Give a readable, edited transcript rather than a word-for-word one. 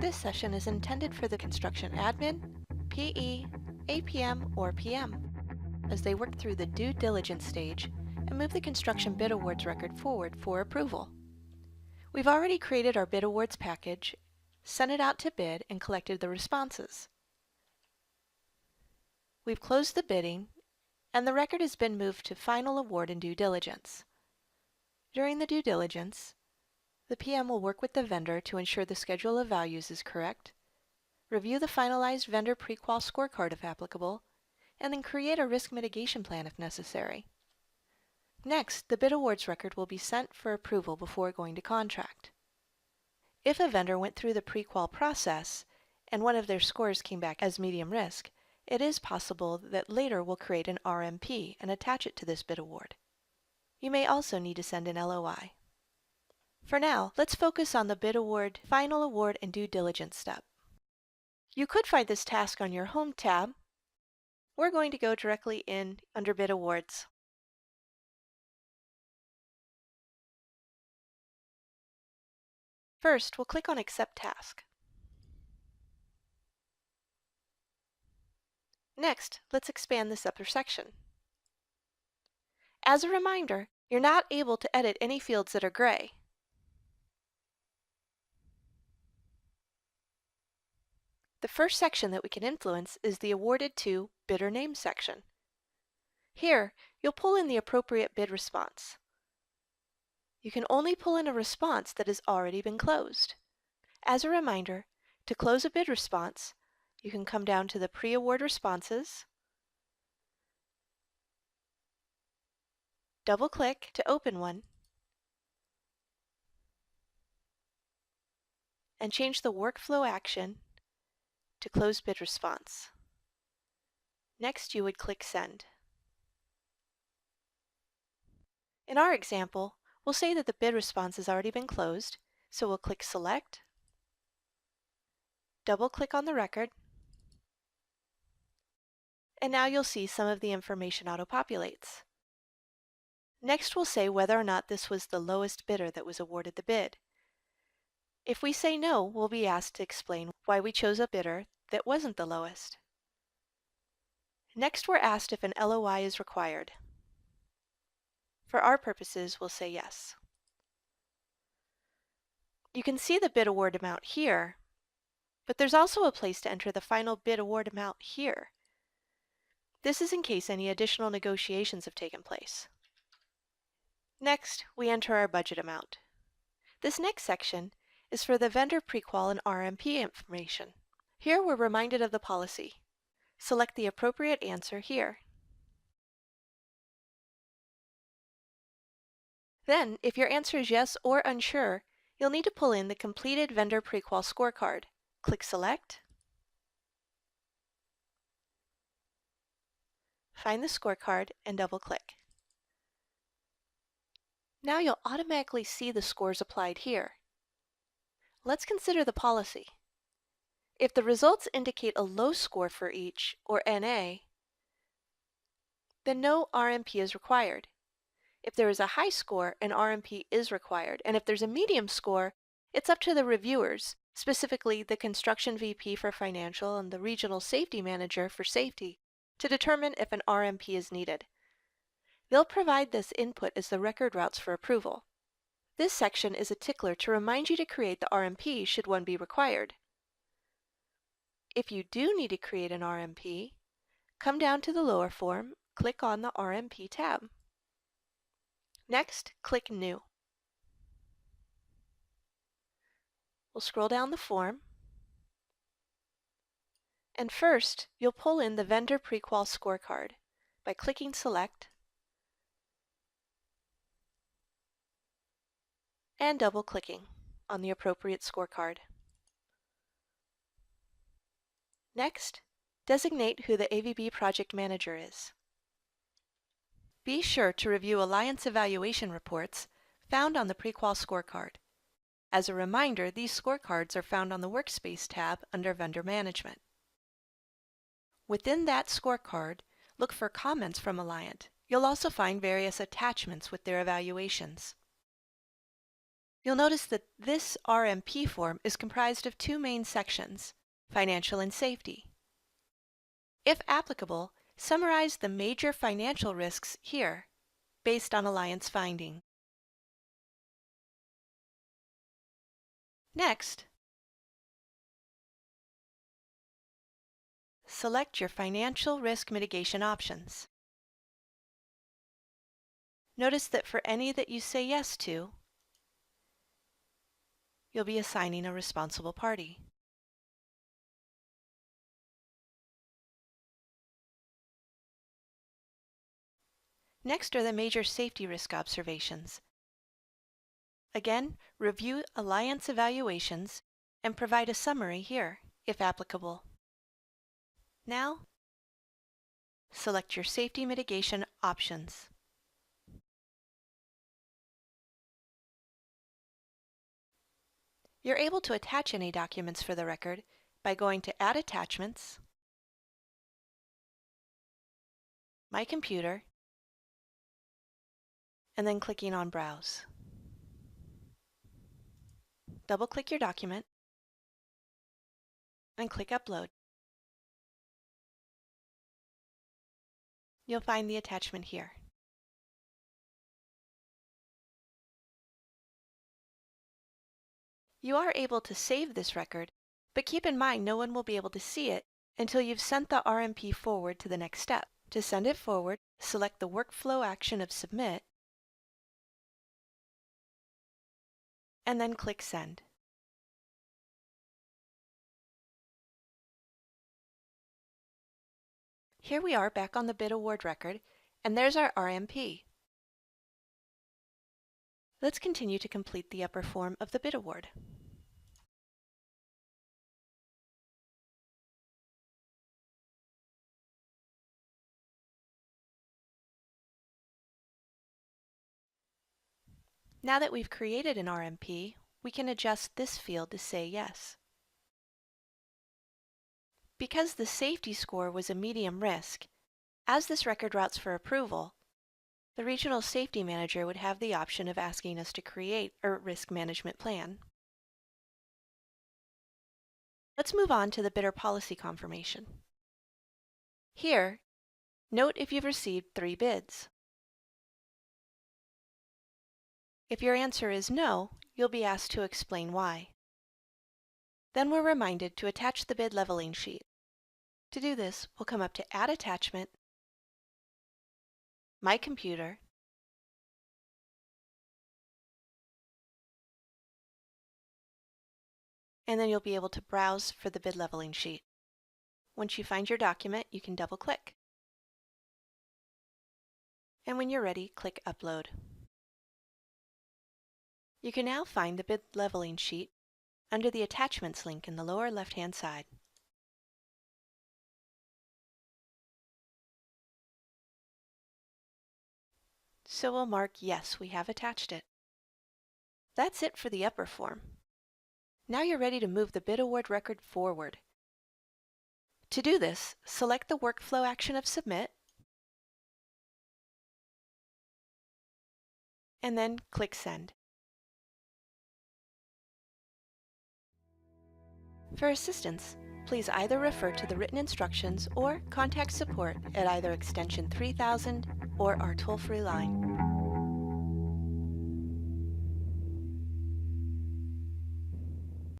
This session is intended for the construction admin, PE, APM, or PM as they work through the due diligence stage and move the construction bid awards record forward for approval. We've already created our bid awards package, sent it out to bid, and collected the responses. We've closed the bidding, and the record has been moved to final award and due diligence. During the due diligence, the PM will work with the vendor to ensure the schedule of values is correct, review the finalized vendor prequal scorecard if applicable, and then create a risk mitigation plan if necessary. Next, the bid awards record will be sent for approval before going to contract. If a vendor went through the prequal process and one of their scores came back as medium risk, it is possible that later we'll create an RMP and attach it to this bid award. You may also need to send an LOI. For now, let's focus on the bid award, final award, and due diligence step. You could find this task on your Home tab. We're going to go directly in under Bid Awards. First, we'll click on Accept Task. Next, let's expand this upper section. As a reminder, you're not able to edit any fields that are gray. The first section that we can influence is the Awarded to Bidder Name section. Here, you'll pull in the appropriate bid response. You can only pull in a response that has already been closed. As a reminder, to close a bid response, you can come down to the Pre-Award Responses, double-click to open one, and change the workflow action to Close Bid Response. Next, you would click Send. In our example, we'll say that the bid response has already been closed, so we'll click Select, double-click on the record, and now you'll see some of the information auto-populates. Next, we'll say whether or not this was the lowest bidder that was awarded the bid. If we say no, we'll be asked to explain why we chose a bidder that wasn't the lowest. Next, we're asked if an LOI is required. For our purposes, we'll say yes. You can see the bid award amount here, but there's also a place to enter the final bid award amount here. This is in case any additional negotiations have taken place. Next, we enter our budget amount. This next section is for the vendor prequal and RMP information. Here we're reminded of the policy. Select the appropriate answer here. Then, if your answer is yes or unsure, you'll need to pull in the completed vendor prequal scorecard. Click Select, find the scorecard, and double-click. Now you'll automatically see the scores applied here. Let's consider the policy. If the results indicate a low score for each, or NA, then no RMP is required. If there is a high score, an RMP is required, and if there's a medium score, it's up to the reviewers, specifically the Construction VP for Financial and the Regional Safety Manager for Safety, to determine if an RMP is needed. They'll provide this input as the record routes for approval. This section is a tickler to remind you to create the RMP should one be required. If you do need to create an RMP, come down to the lower form, click on the RMP tab. Next, click New. We'll scroll down the form, and first, you'll pull in the Vendor Prequal Scorecard by clicking Select and double-clicking on the appropriate scorecard. Next, designate who the AVB project manager is. Be sure to review Alliance evaluation reports found on the Prequal scorecard. As a reminder, these scorecards are found on the Workspace tab under Vendor Management. Within that scorecard, look for comments from Alliant. You'll also find various attachments with their evaluations. You'll notice that this RMP form is comprised of two main sections, financial and safety. If applicable, summarize the major financial risks here, based on Alliance finding. Next, select your financial risk mitigation options. Notice that for any that you say yes to, you'll be assigning a responsible party. Next are the major safety risk observations. Again, review Alliance evaluations and provide a summary here, if applicable. Now, select your safety mitigation options. You're able to attach any documents for the record by going to Add Attachments, My Computer, and then clicking on Browse. Double-click your document and click Upload. You'll find the attachment here. You are able to save this record, but keep in mind no one will be able to see it until you've sent the RMP forward to the next step. To send it forward, select the workflow action of Submit, and then click Send. Here we are back on the bid award record, and there's our RMP. Let's continue to complete the upper form of the bid award. Now that we've created an RMP, we can adjust this field to say yes. Because the safety score was a medium risk, as this record routes for approval, the Regional Safety Manager would have the option of asking us to create a risk management plan. Let's move on to the bidder policy confirmation. Here, note if you've received 3 bids. If your answer is no, you'll be asked to explain why. Then we're reminded to attach the bid leveling sheet. To do this, we'll come up to Add Attachment, My Computer, and then you'll be able to browse for the bid leveling sheet. Once you find your document, you can double-click. And when you're ready, click Upload. You can now find the bid leveling sheet under the Attachments link in the lower left-hand side. So we'll mark yes, we have attached it. That's it for the upper form. Now you're ready to move the bid award record forward. To do this, select the workflow action of Submit, and then click Send. For assistance, please either refer to the written instructions or contact support at either extension 3000 or our toll-free line.